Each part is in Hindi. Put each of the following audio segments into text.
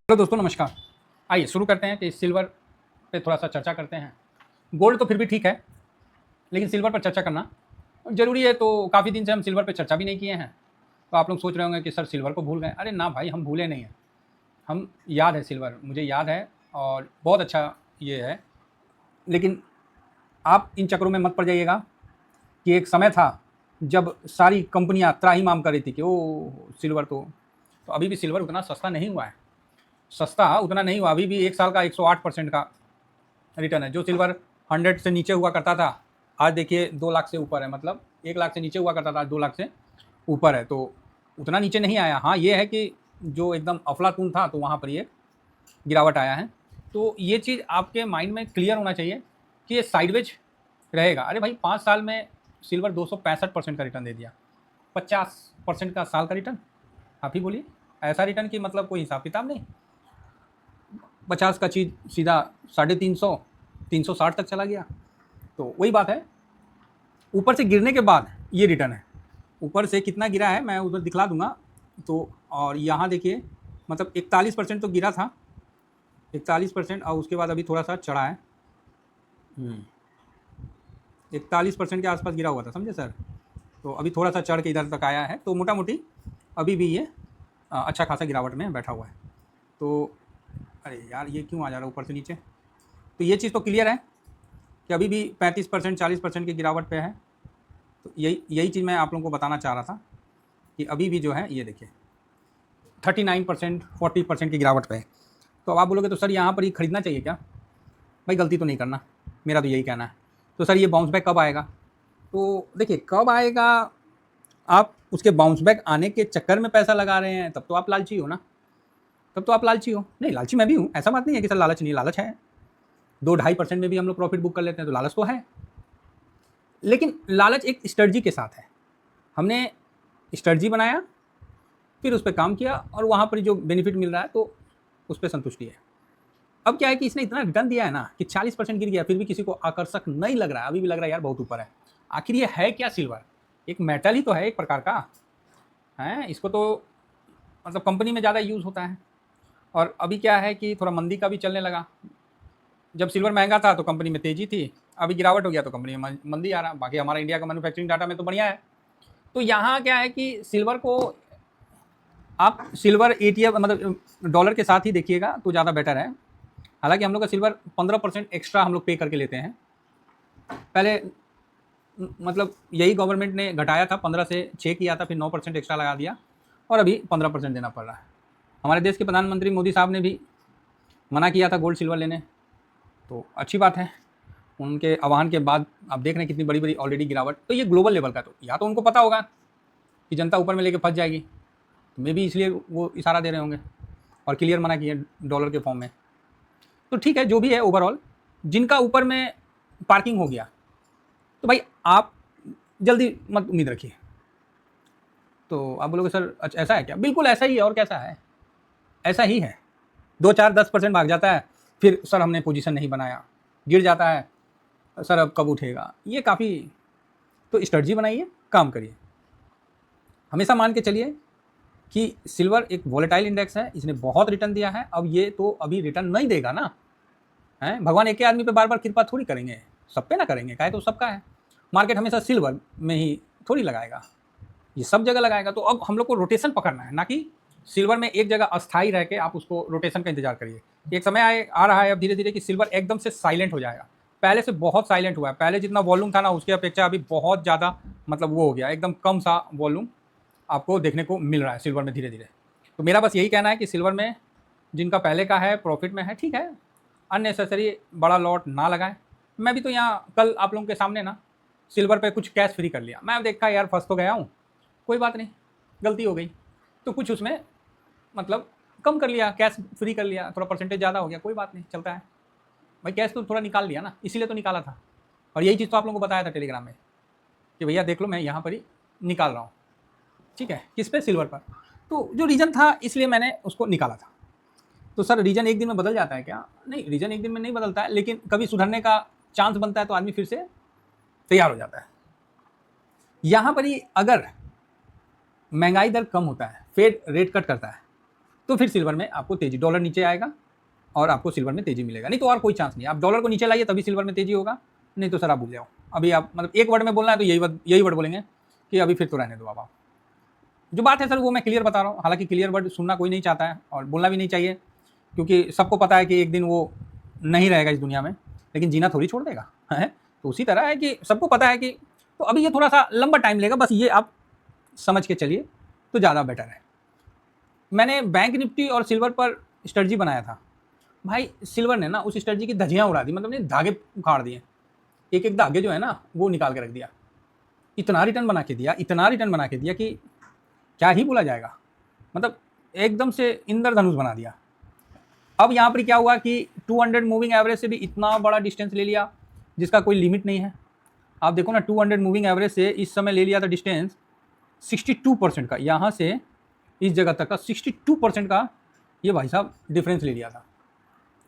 हेलो दोस्तों, नमस्कार। आइए शुरू करते हैं कि सिल्वर पे थोड़ा सा चर्चा करते हैं। गोल्ड तो फिर भी ठीक है, लेकिन सिल्वर पर चर्चा करना ज़रूरी है। तो काफ़ी दिन से हम सिल्वर पे चर्चा भी नहीं किए हैं। तो आप लोग सोच रहे होंगे कि सर सिल्वर को भूल गए। अरे ना भाई, हम भूले नहीं हैं। हम याद है सिल्वर, मुझे याद है और बहुत अच्छा ये है। लेकिन आप इन चक्करों में मत पड़ जाइएगा कि एक समय था जब सारी कंपनियाँ त्राहिमाम कर रही थी कि ओ सिल्वर तो अभी भी सिल्वर उतना सस्ता नहीं हुआ है। सस्ता उतना नहीं हुआ, अभी भी एक साल का 108% का रिटर्न है। जो सिल्वर 100 से नीचे हुआ करता था, आज देखिए 2 लाख से ऊपर है। मतलब 1 लाख से नीचे हुआ करता था, आज 2 लाख से ऊपर है। तो उतना नीचे नहीं आया। हाँ, ये है कि जो एकदम अफलातून था तो वहाँ पर ये गिरावट आया है। तो ये चीज़ आपके माइंड में क्लियर होना चाहिए कि ये साइडवेज रहेगा। अरे भाई, 5 साल में सिल्वर 265% का रिटर्न दे दिया। 50% का साल का रिटर्न, आप ही बोलिए। ऐसा रिटर्न की मतलब कोई हिसाब किताब नहीं। 50 का चीज़ सीधा 350, 360 तक चला गया। तो वही बात है, ऊपर से गिरने के बाद ये रिटर्न है। ऊपर से कितना गिरा है मैं उधर दिखला दूंगा। तो और यहाँ देखिए, मतलब 41% तो गिरा था, 41%, और उसके बाद अभी थोड़ा सा चढ़ा है। 41% के आसपास गिरा हुआ था, समझे सर। तो अभी थोड़ा सा चढ़ के इधर तक आया है। तो मोटा मोटी अभी भी ये अच्छा खासा गिरावट में बैठा हुआ है। तो अरे यार, ये क्यों आ जा रहा है ऊपर से नीचे। तो ये चीज़ तो क्लियर है कि अभी भी 35%, 40% की गिरावट पे है। तो यही चीज़ मैं आप लोगों को बताना चाह रहा था कि अभी भी जो है ये देखिए 39%, 40% की गिरावट पे है। तो अब आप बोलोगे तो सर यहाँ पर ही खरीदना चाहिए क्या? भाई गलती तो नहीं करना, मेरा तो यही कहना है। तो सर ये बाउंस बैक कब आएगा? तो देखिए, कब आएगा, आप उसके बाउंस बैक आने के चक्कर में पैसा लगा रहे हैं, तब तो आप लालची हो ना। तब तो आप लालची हो। नहीं, लालची मैं भी हूँ, ऐसा बात नहीं है कि सर लालच नहीं है, लालच है। 2-2.5% में भी हम लोग प्रॉफिट बुक कर लेते हैं, तो लालच तो है। लेकिन लालच एक स्ट्रेटजी के साथ है। हमने स्ट्रेटजी बनाया, फिर उस पर काम किया, और वहाँ पर जो बेनिफिट मिल रहा है तो उस पर संतुष्टि है। अब क्या है कि इसने इतना रिटर्न दिया है ना कि 40% गिर गया, फिर भी किसी को आकर्षक नहीं लग रहा है। अभी भी लग रहा है यार बहुत ऊपर है। आखिर ये है क्या? सिल्वर एक मेटल ही तो है, एक प्रकार का है। इसको तो मतलब कंपनी में ज़्यादा यूज़ होता है। और अभी क्या है कि थोड़ा मंदी का भी चलने लगा। जब सिल्वर महंगा था तो कंपनी में तेज़ी थी, अभी गिरावट हो गया तो कंपनी में मंदी आ रहा। बाकी हमारा इंडिया का मैन्युफैक्चरिंग डाटा में तो बढ़िया है। तो यहाँ क्या है कि सिल्वर को आप सिल्वर एटीएम मतलब डॉलर के साथ ही देखिएगा तो ज़्यादा बेटर है। हालांकि हम लोग का सिल्वर 15% एक्स्ट्रा हम लोग पे करके लेते हैं। पहले मतलब यही गवर्नमेंट ने घटाया था, 15 से 6 किया था, फिर 9% एक्स्ट्रा लगा दिया, और अभी 15% देना पड़ रहा है। हमारे देश के प्रधानमंत्री मोदी साहब ने भी मना किया था गोल्ड सिल्वर लेने। तो अच्छी बात है, उनके आह्वान के बाद आप देख रहे हैं कितनी बड़ी बड़ी ऑलरेडी गिरावट। तो ये ग्लोबल लेवल का, तो या तो उनको पता होगा कि जनता ऊपर में लेके फंस जाएगी, तो मे भी इसलिए वो इशारा दे रहे होंगे और क्लियर मना किए डॉलर के फॉर्म में। तो ठीक है, जो भी है, ओवरऑल जिनका ऊपर में पार्किंग हो गया, तो भाई आप जल्दी मत उम्मीद रखिए। तो आप बोलोगे सर अच्छा ऐसा है क्या? बिल्कुल ऐसा ही है, और कैसा है, ऐसा ही है। 2-4-10% भाग जाता है, फिर सर हमने पोजीशन नहीं बनाया, गिर जाता है, सर अब कब उठेगा। ये काफ़ी, तो स्ट्रेटजी बनाइए, काम करिए। हमेशा मान के चलिए कि सिल्वर एक वॉलेटाइल इंडेक्स है, इसने बहुत रिटर्न दिया है। अब ये तो अभी रिटर्न नहीं देगा ना, है भगवान एक ही आदमी पे बार बार कृपा थोड़ी करेंगे, सब पे ना करेंगे, काहे तो सबका है। मार्केट हमेशा सिल्वर में ही थोड़ी लगाएगा, ये सब जगह लगाएगा। तो अब हम लोग को रोटेशन पकड़ना है, ना कि सिल्वर में एक जगह अस्थाई रह के आप उसको रोटेशन का इंतजार करिए। एक समय आ रहा है अब धीरे धीरे कि सिल्वर एकदम से साइलेंट हो जाएगा। पहले से बहुत साइलेंट हुआ है, पहले जितना वॉल्यूम था ना उसके अपेक्षा अभी बहुत ज़्यादा मतलब वो हो गया, एकदम कम सा वॉल्यूम आपको देखने को मिल रहा है सिल्वर में धीरे धीरे। तो मेरा बस यही कहना है कि सिल्वर में जिनका पहले का है, प्रॉफिट में है, ठीक है, अननेसेसरी बड़ा लॉट ना लगाएं। मैं भी तो यहाँ कल आप लोगों के सामने ना सिल्वर पे कुछ कैश फ्री कर लिया। मैं देखा यार फंस तो गया हूँ, कोई बात नहीं, गलती हो गई, तो कुछ उसमें मतलब कम कर लिया, कैश फ्री कर लिया, थोड़ा परसेंटेज ज़्यादा हो गया, कोई बात नहीं, चलता है भाई। कैश तो थोड़ा निकाल लिया ना, इसीलिए तो निकाला था। और यही चीज़ तो आप लोगों को बताया था टेलीग्राम में कि भैया देख लो मैं यहाँ पर ही निकाल रहा हूँ, ठीक है, किस पे? सिल्वर पर। तो जो रीज़न था इसलिए मैंने उसको निकाला था। तो सर रीज़न एक दिन में बदल जाता है क्या? नहीं, रीज़न एक दिन में नहीं बदलता है, लेकिन कभी सुधरने का चांस बनता है तो आदमी फिर से तैयार हो जाता है। यहाँ पर ही अगर महंगाई दर कम होता है, फेड रेट कट करता है, तो फिर सिल्वर में आपको तेज़ी, डॉलर नीचे आएगा और आपको सिल्वर में तेज़ी मिलेगा, नहीं तो और कोई चांस नहीं। आप डॉलर को नीचे लाइए तभी सिल्वर में तेज़ी होगा, नहीं तो सर आप भूल जाओ। अभी आप मतलब एक वर्ड में बोलना है तो यही वर्ड बोलेंगे कि अभी फिर तो रहने दो आप। जो बात है सर वो मैं क्लियर बता रहा हूँ, हालांकि क्लियर वर्ड सुनना कोई नहीं चाहता है और बोलना भी नहीं चाहिए, क्योंकि सबको पता है कि एक दिन वो नहीं रहेगा इस दुनिया में, लेकिन जीना थोड़ी छोड़ देगा, है। तो उसी तरह है कि सबको पता है कि तो अभी ये थोड़ा सा लंबा टाइम लेगा, बस ये आप समझ के चलिए तो ज़्यादा बेटर है। मैंने बैंक निफ्टी और सिल्वर पर स्ट्रेटजी बनाया था भाई, सिल्वर ने ना उस स्ट्रेटजी की धज्जियाँ उड़ा दी, मतलब ने धागे उखाड़ दिए, एक एक धागे जो है ना वो निकाल के रख दिया। इतना रिटर्न बना के दिया, इतना रिटर्न बना के दिया कि क्या ही बोला जाएगा, मतलब एकदम से इंद्रधनुष बना दिया। अब यहाँ पर क्या हुआ कि 200 मूविंग एवरेज से भी इतना बड़ा डिस्टेंस ले लिया जिसका कोई लिमिट नहीं है। आप देखो ना 200 मूविंग एवरेज से इस समय ले लिया था डिस्टेंस 62% का, यहाँ से इस जगह तक का 62% का ये भाई साहब डिफरेंस ले लिया था,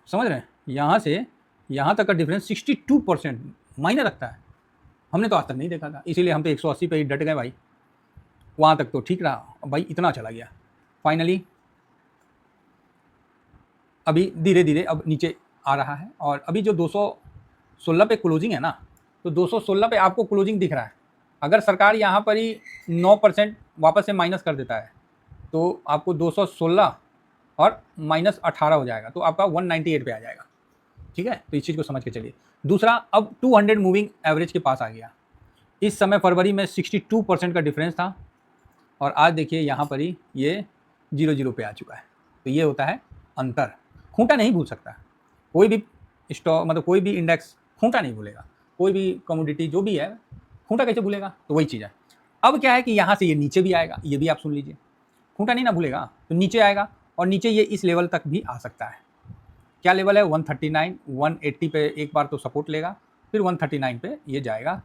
समझ रहे हैं। यहाँ से यहाँ तक का डिफरेंस 62% मायने रखता है, हमने तो आज तक नहीं देखा था, इसीलिए हम तो 180 पे ही डट गए भाई। वहाँ तक तो ठीक रहा भाई, इतना चला गया। फाइनली अभी धीरे धीरे अब नीचे आ रहा है और अभी जो 216 पे क्लोजिंग है ना, तो 216 पे आपको क्लोजिंग दिख रहा है। अगर सरकार यहाँ पर ही 9% वापस से माइनस कर देता है तो आपको 216 और -18 हो जाएगा, तो आपका 198 पे आ जाएगा, ठीक है। तो इस चीज़ को समझ के चलिए। दूसरा, अब 200 मूविंग एवरेज के पास आ गया। इस समय फरवरी में 62% का डिफरेंस था और आज देखिए यहाँ पर ही ये 0 पे आ चुका है। तो ये होता है अंतर। खूंटा नहीं भूल सकता कोई भी स्टॉक, मतलब कोई भी इंडेक्स खूंटा नहीं भूलेगा, कोई भी कमोडिटी जो भी है खूंटा कैसे भूलेगा, तो वही चीज़ है। अब क्या है कि यहाँ से ये नीचे भी आएगा, ये भी आप सुन लीजिए, खूंटा नहीं ना भूलेगा, तो नीचे आएगा और नीचे ये इस लेवल तक भी आ सकता है। क्या लेवल है? 139, 180 पे एक बार तो सपोर्ट लेगा, फिर 139 पे ये जाएगा।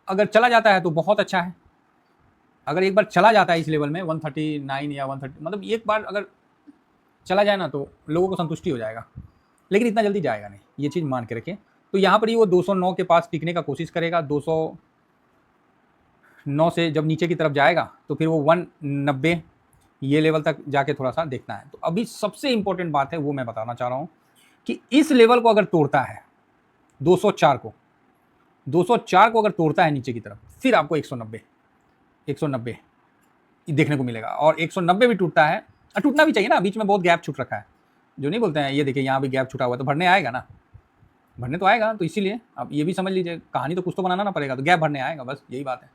अगर चला जाता है तो बहुत अच्छा है, अगर एक बार चला जाता है इस लेवल में 139 या 130, मतलब एक बार अगर चला जाए ना तो लोगों को संतुष्टि हो जाएगा, लेकिन इतना जल्दी जाएगा नहीं, ये चीज़ मान के रखें। तो यहाँ पर ही वो 209 के पास टिकने का कोशिश करेगा, 209 से जब नीचे की तरफ जाएगा तो फिर वो 190 ये लेवल तक जाके थोड़ा सा देखना है। तो अभी सबसे इंपॉर्टेंट बात है वो मैं बताना चाह रहा हूँ कि इस लेवल को अगर तोड़ता है 204 को अगर तोड़ता है नीचे की तरफ, फिर आपको 190 देखने को मिलेगा। और 190 भी टूटता है, टूटना भी चाहिए ना, बीच में बहुत गैप छूट रखा है, जो नहीं बोलते हैं, ये देखिए यहाँ भी गैप छूटा हुआ है, तो भरने आएगा ना, भरने तो आएगा। तो इसीलिए आप ये भी समझ लीजिए, कहानी तो कुछ तो बनाना ना पड़ेगा, तो गैप भरने आएगा, बस यही बात है।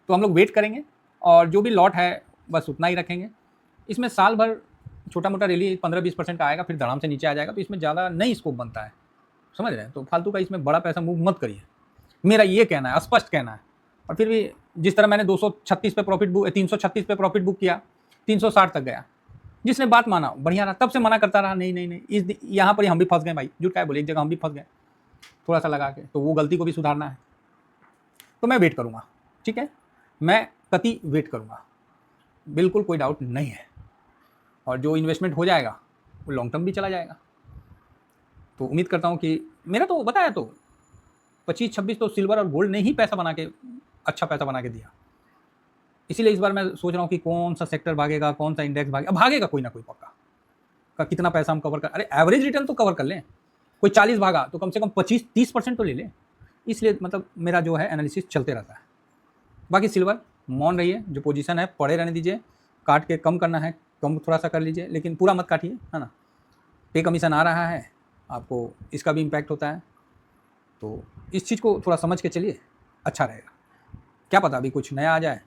तो हम लोग वेट करेंगे और जो भी लॉट है बस उतना ही रखेंगे। इसमें साल भर छोटा मोटा रैली 15-20% का आएगा, फिर धड़ाम से नीचे आ जाएगा, तो इसमें ज़्यादा नहीं स्कोप बनता है, समझ रहे हैं। तो फालतू का इसमें बड़ा पैसा मूव मत करिए, मेरा ये कहना है, स्पष्ट कहना है। और फिर भी जिस तरह मैंने 236 पे प्रॉफिट बुक 336 पे प्रॉफिट बुक किया, 360 तक गया, जिसने बात माना बढ़िया रहा, तब से मना करता रहा, नहीं इस यहाँ पर हम भी फंस गए भाई, झूठ क्या बोले, एक जगह हम भी फंस गए थोड़ा सा लगा के, तो वो गलती को भी सुधारना है। तो मैं वेट करूँगा, ठीक है, मैं कति वेट करूँगा, बिल्कुल कोई डाउट नहीं है। और जो इन्वेस्टमेंट हो जाएगा वो लॉन्ग टर्म भी चला जाएगा। तो उम्मीद करता हूँ कि मेरा तो बताया तो 25-26 तो सिल्वर और गोल्ड ने ही पैसा बना के, अच्छा पैसा बना के दिया। इसीलिए इस बार मैं सोच रहा हूँ कि कौन सा सेक्टर भागेगा, कौन सा इंडेक्स भागेगा कोई ना कोई पक्का का, कितना पैसा हम कवर कर, अरे एवरेज रिटर्न तो कवर कर लें, कोई 40 भागा तो कम से कम 25-30% तो ले लें। इसलिए मतलब मेरा जो है एनालिसिस चलते रहता है। बाकी सिल्वर मौन रहिए, जो पोजीशन है पड़े रहने दीजिए, काट के कम करना है कम थोड़ा सा कर लीजिए, लेकिन पूरा मत काटिए, है ना। पे कमीशन आ रहा है आपको, इसका भी इम्पैक्ट होता है, तो इस चीज़ को थोड़ा समझ के चलिए, अच्छा रहेगा। क्या पता अभी कुछ नया आ जाए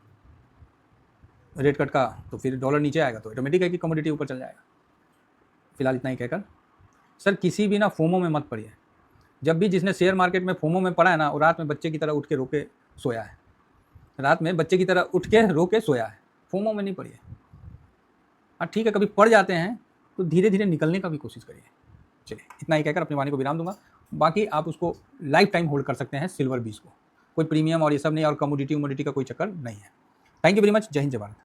रेट कट का, तो फिर डॉलर नीचे आएगा तो ऑटोमेटिक है कि कमोडिटी ऊपर चल जाएगा। फिलहाल इतना ही कहकर सर किसी भी ना फोमो में मत पड़िए। जब भी जिसने शेयर मार्केट में फोमो में पड़ा है ना, वो रात में बच्चे की तरह उठ के रो के सोया है, रात में बच्चे की तरह उठ के रो के सोया है। फोमो में नहीं पड़िए। हाँ ठीक है, कभी पड़ जाते हैं तो धीरे धीरे निकलने का भी कोशिश करिए। चलिए इतना ही कहकर अपनी वाणी को विराम दूंगा। बाकी आप उसको लाइफ टाइम होल्ड कर सकते हैं सिल्वर 20 को, कोई प्रीमियम और ये सब नहीं, और कमोडिटी का कोई चक्कर नहीं है। Thank you very much. जय हिंद, जय भारत।